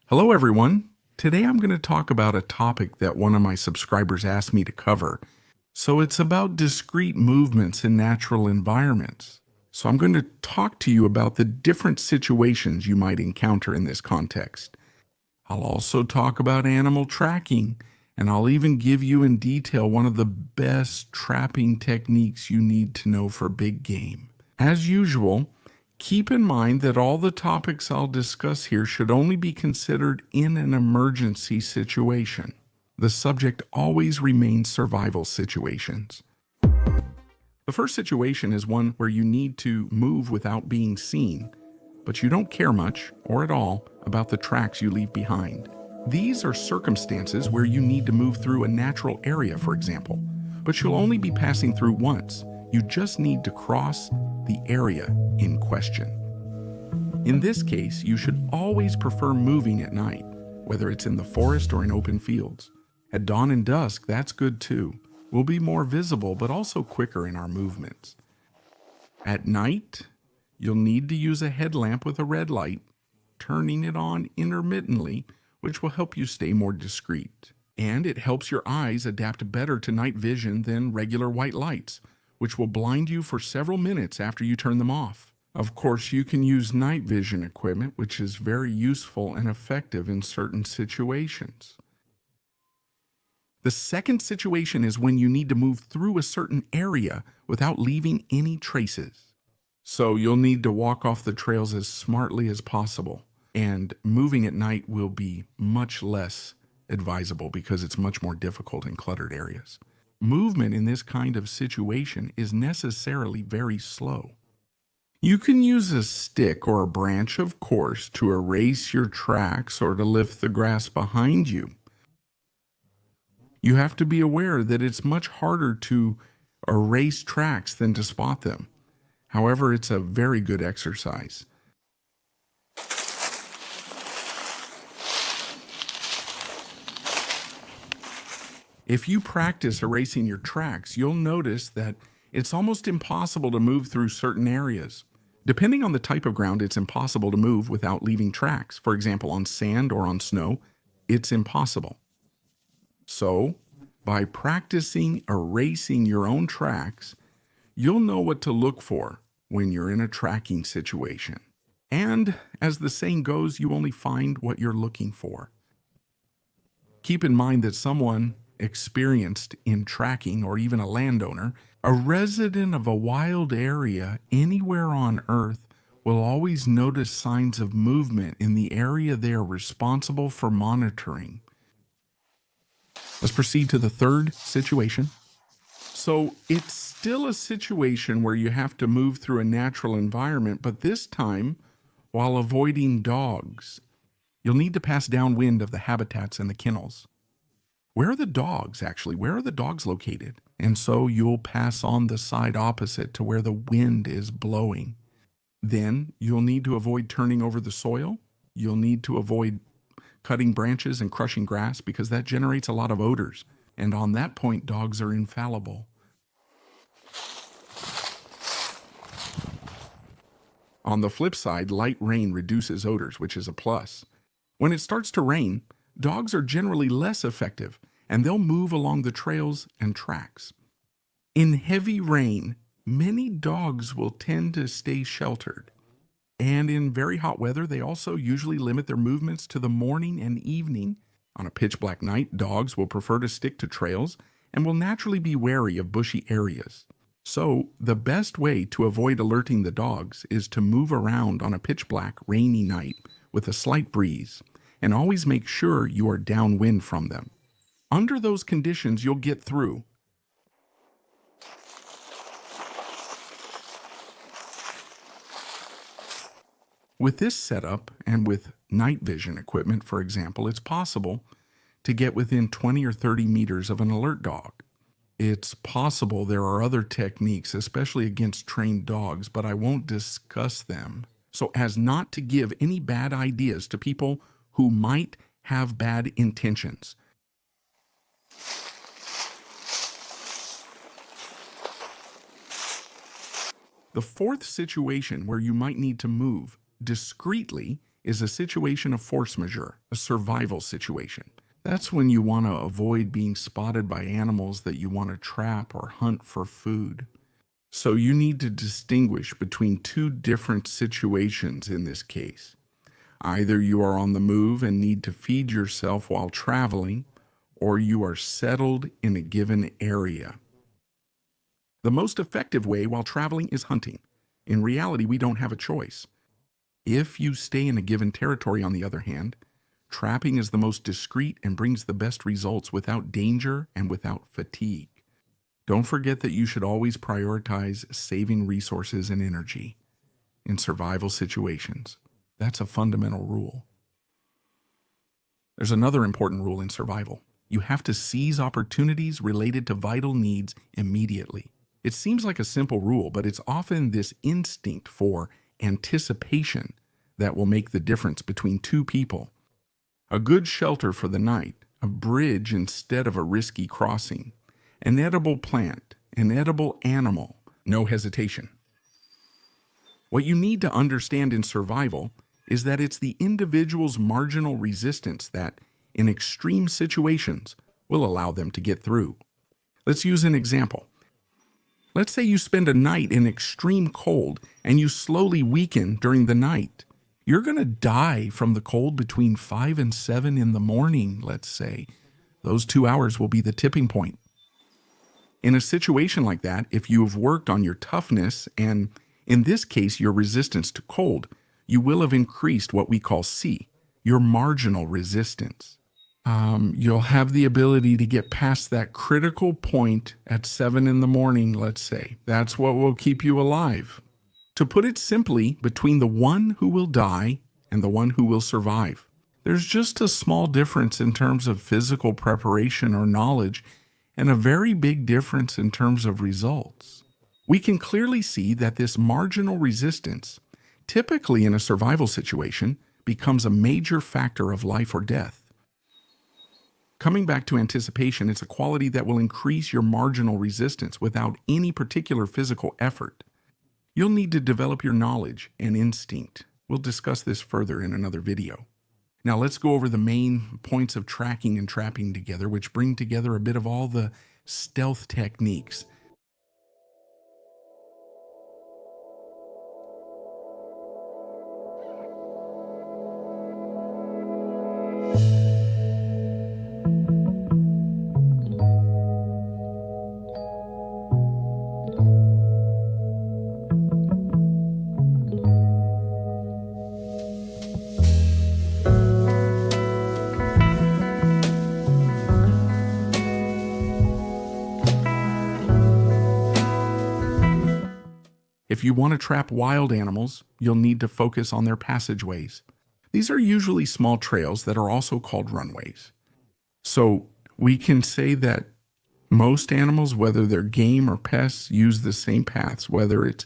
Hello, everyone. Today I'm going to talk about a topic that one of my subscribers asked me to cover. So it's about discrete movements in natural environments. So I'm going to talk to you about the different situations you might encounter in this context. I'll also talk about animal tracking, and I'll even give you in detail one of the best trapping techniques you need to know for big game. As usual, keep in mind that all the topics I'll discuss here should only be considered in an emergency situation. The subject always remains survival situations. The first situation is one where you need to move without being seen, but you don't care much, or at all, about the tracks you leave behind. These are circumstances where you need to move through a natural area, for example, but you'll only be passing through once. You just need to cross the area in question. In this case, you should always prefer moving at night, whether it's in the forest or in open fields. At dawn and dusk, that's good too. We'll be more visible, but also quicker in our movements. At night, you'll need to use a headlamp with a red light, turning it on intermittently, which will help you stay more discreet. And it helps your eyes adapt better to night vision than regular white lights, which will blind you for several minutes after you turn them off. Of course, you can use night vision equipment, which is very useful and effective in certain situations. The second situation is when you need to move through a certain area without leaving any traces. So you'll need to walk off the trails as smartly as possible, and moving at night will be much less advisable because it's much more difficult in cluttered areas. Movement in this kind of situation is necessarily very slow. You can use a stick or a branch, of course, to erase your tracks or to lift the grass behind you. You have to be aware that it's much harder to erase tracks than to spot them. However, it's a very good exercise. If you practice erasing your tracks, you'll notice that it's almost impossible to move through certain areas. Depending on the type of ground, it's impossible to move without leaving tracks. For example, on sand or on snow, it's impossible. So, by practicing erasing your own tracks, you'll know what to look for when you're in a tracking situation. And, as the saying goes, you only find what you're looking for. Keep in mind that someone experienced in tracking, or even a landowner, a resident of a wild area anywhere on Earth, will always notice signs of movement in the area they are responsible for monitoring. Let's proceed to the third situation. So it's still a situation where you have to move through a natural environment, but this time while avoiding dogs. You'll need to pass downwind of the habitats and the kennels. Where are the dogs, actually? Where are the dogs located? And so you'll pass on the side opposite to where the wind is blowing. Then you'll need to avoid turning over the soil. You'll need to avoid cutting branches and crushing grass because that generates a lot of odors. And on that point, dogs are infallible. On the flip side, light rain reduces odors, which is a plus. When it starts to rain, dogs are generally less effective, and they'll move along the trails and tracks. In heavy rain, many dogs will tend to stay sheltered. And in very hot weather, they also usually limit their movements to the morning and evening. On a pitch black night, dogs will prefer to stick to trails and will naturally be wary of bushy areas. So, the best way to avoid alerting the dogs is to move around on a pitch black, rainy night with a slight breeze, and always make sure you are downwind from them. Under those conditions, you'll get through. With this setup, and with night vision equipment, for example, it's possible to get within 20 or 30 meters of an alert dog. It's possible there are other techniques, especially against trained dogs, but I won't discuss them, so as not to give any bad ideas to people who might have bad intentions. The fourth situation where you might need to move discreetly is a situation of force majeure, a survival situation. That's when you want to avoid being spotted by animals that you want to trap or hunt for food. So you need to distinguish between two different situations in this case. Either you are on the move and need to feed yourself while traveling, or you are settled in a given area. The most effective way while traveling is hunting. In reality, we don't have a choice. If you stay in a given territory, on the other hand, trapping is the most discreet and brings the best results without danger and without fatigue. Don't forget that you should always prioritize saving resources and energy in survival situations. That's a fundamental rule. There's another important rule in survival. You have to seize opportunities related to vital needs immediately. It seems like a simple rule, but it's often this instinct for anticipation that will make the difference between two people. A good shelter for the night, a bridge instead of a risky crossing, an edible plant, an edible animal, no hesitation. What you need to understand in survival is that it's the individual's marginal resistance that, in extreme situations, will allow them to get through. Let's use an example. Let's say you spend a night in extreme cold and you slowly weaken during the night. You're going to die from the cold between 5 and 7 in the morning, let's say. Those 2 hours will be the tipping point. In a situation like that, if you have worked on your toughness and, in this case, your resistance to cold, you will have increased what we call C, your marginal resistance. You'll have the ability to get past that critical point at 7 in the morning, let's say. That's what will keep you alive. To put it simply, between the one who will die and the one who will survive, there's just a small difference in terms of physical preparation or knowledge, and a very big difference in terms of results. We can clearly see that this marginal resistance, typically in a survival situation, becomes a major factor of life or death. Coming back to anticipation, it's a quality that will increase your marginal resistance without any particular physical effort. You'll need to develop your knowledge and instinct. We'll discuss this further in another video. Now let's go over the main points of tracking and trapping together, which bring together a bit of all the stealth techniques. If you want to trap wild animals, you'll need to focus on their passageways. These are usually small trails that are also called runways. So we can say that most animals, whether they're game or pests, use the same paths, whether it's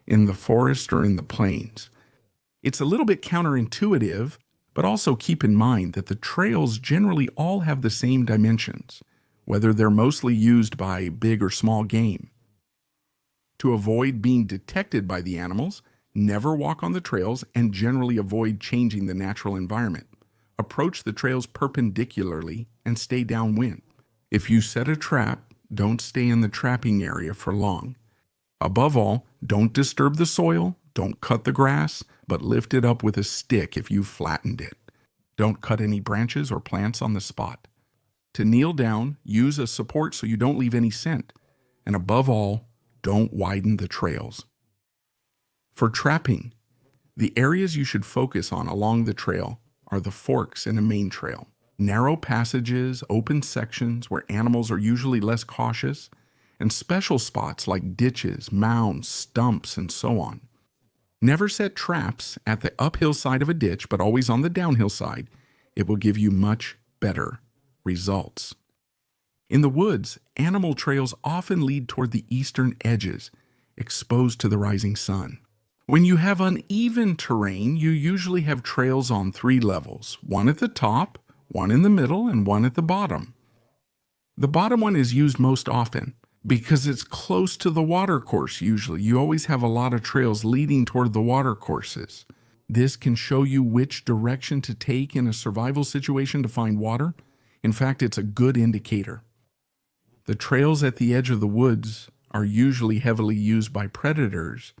in the forest or in the plains. It's a little bit counterintuitive, but also keep in mind that the trails generally all have the same dimensions, whether they're mostly used by big or small game. To avoid being detected by the animals, never walk on the trails and generally avoid changing the natural environment. Approach the trails perpendicularly and stay downwind. If you set a trap, don't stay in the trapping area for long. Above all, don't disturb the soil, don't cut the grass, but lift it up with a stick if you've flattened it. Don't cut any branches or plants on the spot. To kneel down, use a support so you don't leave any scent. And above all, don't widen the trails. For trapping, the areas you should focus on along the trail are the forks in a main trail, narrow passages, open sections where animals are usually less cautious, and special spots like ditches, mounds, stumps, and so on. Never set traps at the uphill side of a ditch, but always on the downhill side. It will give you much better results. In the woods, animal trails often lead toward the eastern edges, exposed to the rising sun. When you have uneven terrain, you usually have trails on 3 levels, one at the top, one in the middle, and one at the bottom. The bottom one is used most often because it's close to the watercourse usually. You always have a lot of trails leading toward the watercourses. This can show you which direction to take in a survival situation to find water. In fact, it's a good indicator. The trails at the edge of the woods are usually heavily used by predators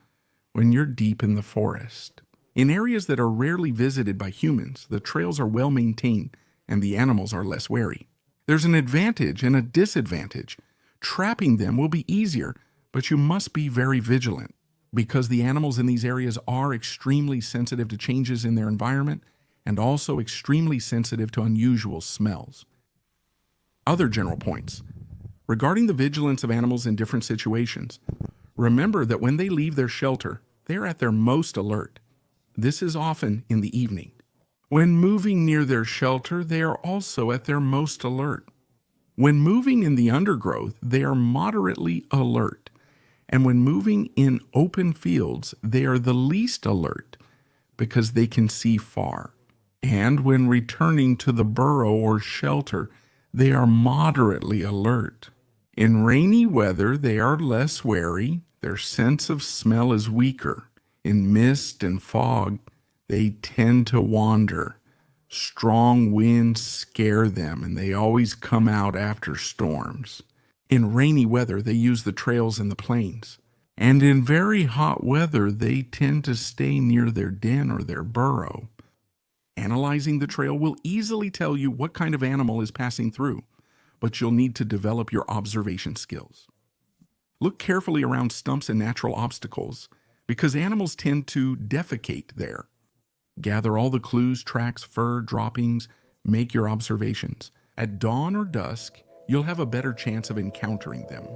when you're deep in the forest. In areas that are rarely visited by humans, the trails are well maintained and the animals are less wary. There's an advantage and a disadvantage. Trapping them will be easier, but you must be very vigilant because the animals in these areas are extremely sensitive to changes in their environment and also extremely sensitive to unusual smells. Other general points. Regarding the vigilance of animals in different situations, remember that when they leave their shelter, they're at their most alert. This is often in the evening. When moving near their shelter, they are also at their most alert. When moving in the undergrowth, they are moderately alert. And when moving in open fields, they are the least alert because they can see far. And when returning to the burrow or shelter, they are moderately alert. In rainy weather, they are less wary. Their sense of smell is weaker. In mist and fog, they tend to wander. Strong winds scare them, and they always come out after storms. In rainy weather, they use the trails in the plains. And in very hot weather, they tend to stay near their den or their burrow. Analyzing the trail will easily tell you what kind of animal is passing through, but you'll need to develop your observation skills. Look carefully around stumps and natural obstacles, because animals tend to defecate there. Gather all the clues, tracks, fur, droppings, make your observations. At dawn or dusk, you'll have a better chance of encountering them.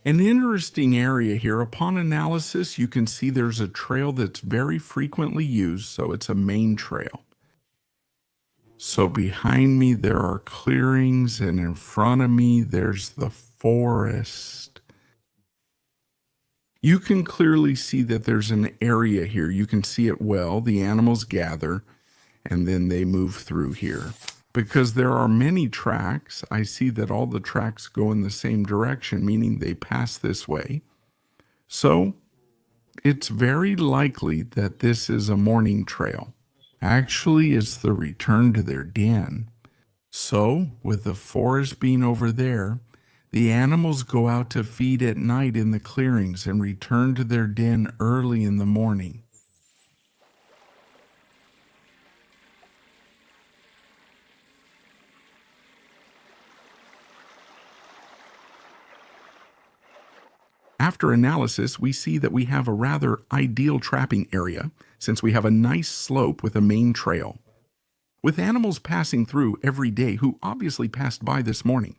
An interesting area here, upon analysis, you can see there's a trail that's very frequently used, so it's a main trail. So behind me there are clearings, and in front of me there's the forest. You can clearly see that there's an area here. You can see it well. The animals gather, and then they move through here. Because there are many tracks, I see that all the tracks go in the same direction, meaning they pass this way. So it's very likely that this is a morning trail. Actually, it's the return to their den. So, with the forest being over there, the animals go out to feed at night in the clearings and return to their den early in the morning. After analysis, we see that we have a rather ideal trapping area since we have a nice slope with a main trail. With animals passing through every day who obviously passed by this morning.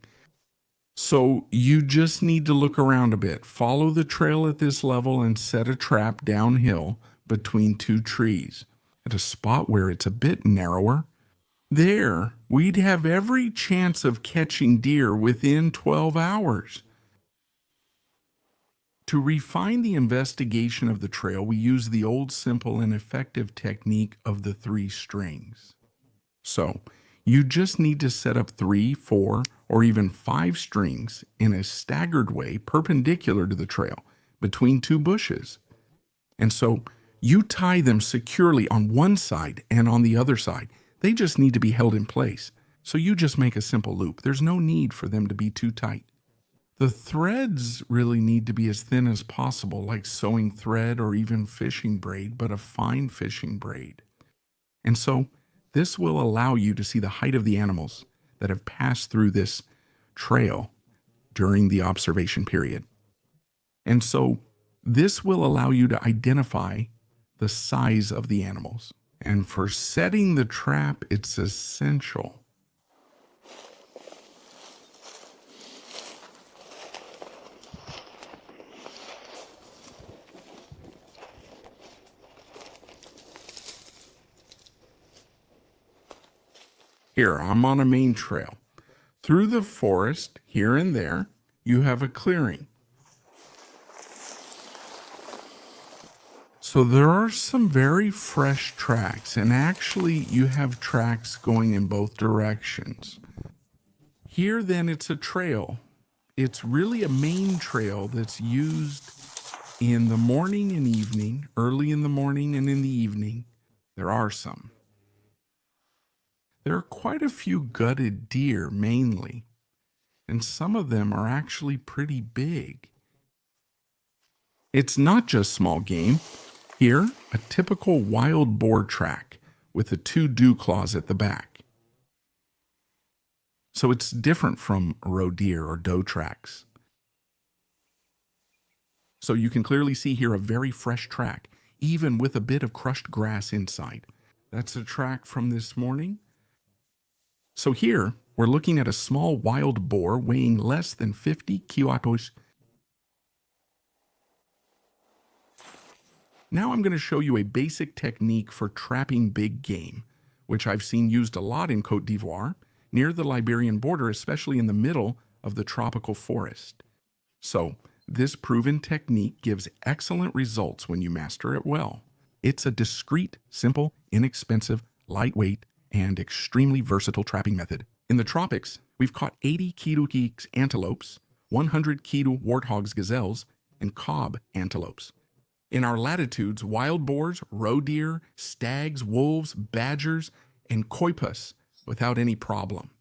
So you just need to look around a bit, follow the trail at this level and set a trap downhill between two trees at a spot where it's a bit narrower. There, we'd have every chance of catching deer within 12 hours. To refine the investigation of the trail, we use the old simple and effective technique of the 3 strings. So, you just need to set up 3, 4, or even 5 strings in a staggered way perpendicular to the trail between 2 bushes. And so, you tie them securely on one side and on the other side. They just need to be held in place. So you just make a simple loop. There's no need for them to be too tight. The threads really need to be as thin as possible, like sewing thread or even fishing braid, but a fine fishing braid. And so this will allow you to see the height of the animals that have passed through this trail during the observation period. And so this will allow you to identify the size of the animals. And for setting the trap, it's essential. Here, I'm on a main trail. Through the forest, here and there, you have a clearing. So there are some very fresh tracks, and actually you have tracks going in both directions. Here then it's a trail. It's really a main trail that's used in the morning and evening, early in the morning and in the evening. There are some. There are quite a few gutted deer mainly, and some of them are actually pretty big. It's not just small game. Here, a typical wild boar track with the 2 dew claws at the back. So it's different from roe deer or doe tracks. So you can clearly see here a very fresh track, even with a bit of crushed grass inside. That's a track from this morning. So here, we're looking at a small wild boar weighing less than 50 kilos. Now I'm going to show you a basic technique for trapping big game, which I've seen used a lot in Côte d'Ivoire, near the Liberian border, especially in the middle of the tropical forest. So, this proven technique gives excellent results when you master it well. It's a discreet, simple, inexpensive, lightweight, and extremely versatile trapping method. In the tropics, we've caught 80 kilo geeks antelopes, 100 kilo warthogs gazelles, and cob antelopes. In our latitudes, wild boars, roe deer, stags, wolves, badgers, and coypus without any problem.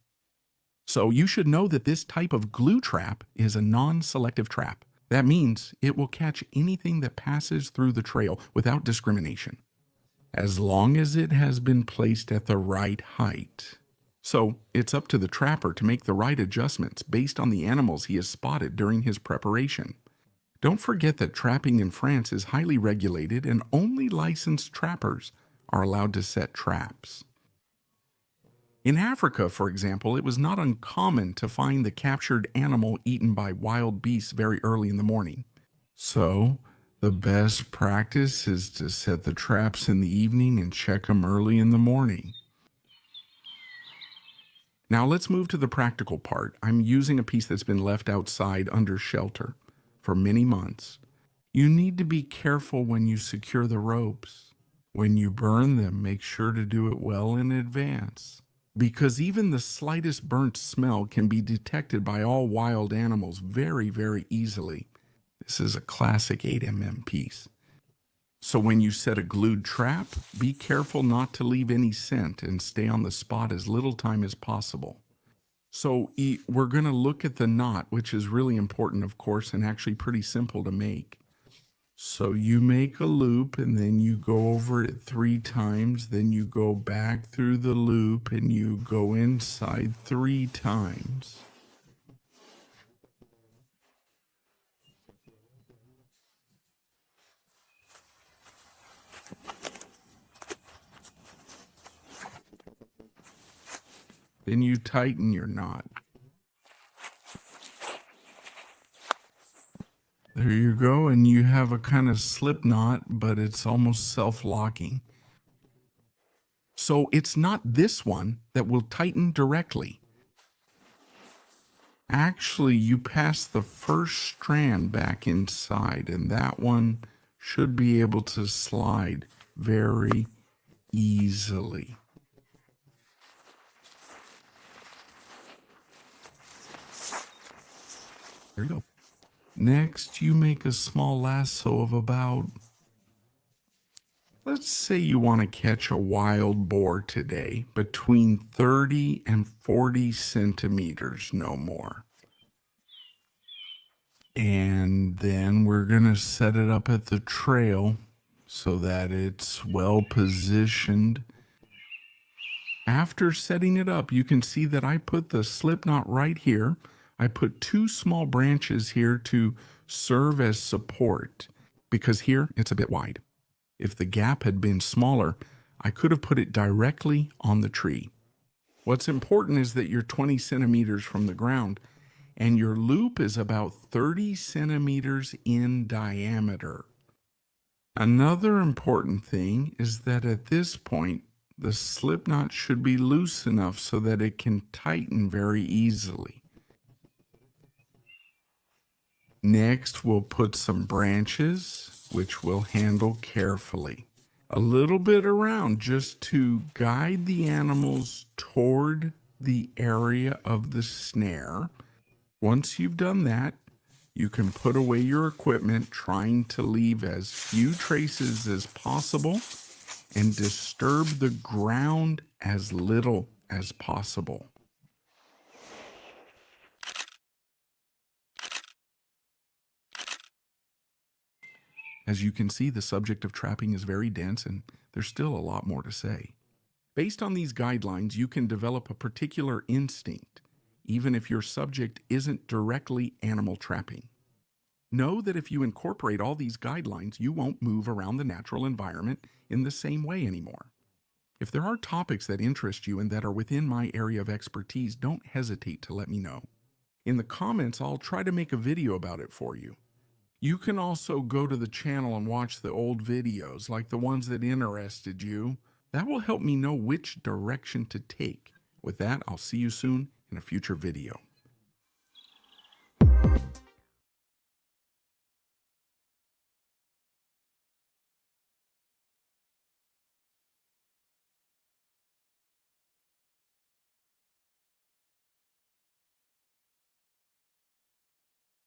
So you should know that this type of glue trap is a non-selective trap. That means it will catch anything that passes through the trail without discrimination, as long as it has been placed at the right height. So it's up to the trapper to make the right adjustments based on the animals he has spotted during his preparation. Don't forget that trapping in France is highly regulated and only licensed trappers are allowed to set traps. In Africa, for example, it was not uncommon to find the captured animal eaten by wild beasts very early in the morning. So, the best practice is to set the traps in the evening and check them early in the morning. Now let's move to the practical part. I'm using a piece that's been left outside under shelter for many months. You need to be careful when you secure the ropes. When you burn them, make sure to do it well in advance, because even the slightest burnt smell can be detected by all wild animals very, very easily. This is a classic 8mm piece. So when you set a glued trap, be careful not to leave any scent and stay on the spot as little time as possible. So we're going to look at the knot, which is really important, of course, and actually pretty simple to make. So you make a loop and then you go over it 3 times, then you go back through the loop and you go inside 3 times. Then you tighten your knot. There you go, and you have a kind of slip knot, but it's almost self-locking. So it's not this one that will tighten directly. Actually, you pass the first strand back inside, and that one should be able to slide very easily. There you go. Next, you make a small lasso of about, let's say you want to catch a wild boar today, between 30 and 40 centimeters, no more. And then we're going to set it up at the trail so that it's well positioned. After setting it up, you can see that I put the slip knot right here. I put two small branches here to serve as support because here it's a bit wide. If the gap had been smaller, I could have put it directly on the tree. What's important is that you're 20 centimeters from the ground and your loop is about 30 centimeters in diameter. Another important thing is that at this point, the slip knot should be loose enough so that it can tighten very easily. Next, we'll put some branches, which we'll handle carefully. A little bit around just to guide the animals toward the area of the snare. Once you've done that, you can put away your equipment, trying to leave as few traces as possible and disturb the ground as little as possible. As you can see, the subject of trapping is very dense and there's still a lot more to say. Based on these guidelines, you can develop a particular instinct, even if your subject isn't directly animal trapping. Know that if you incorporate all these guidelines, you won't move around the natural environment in the same way anymore. If there are topics that interest you and that are within my area of expertise, don't hesitate to let me know. In the comments, I'll try to make a video about it for you. You can also go to the channel and watch the old videos, like the ones that interested you. That will help me know which direction to take. With that, I'll see you soon in a future video.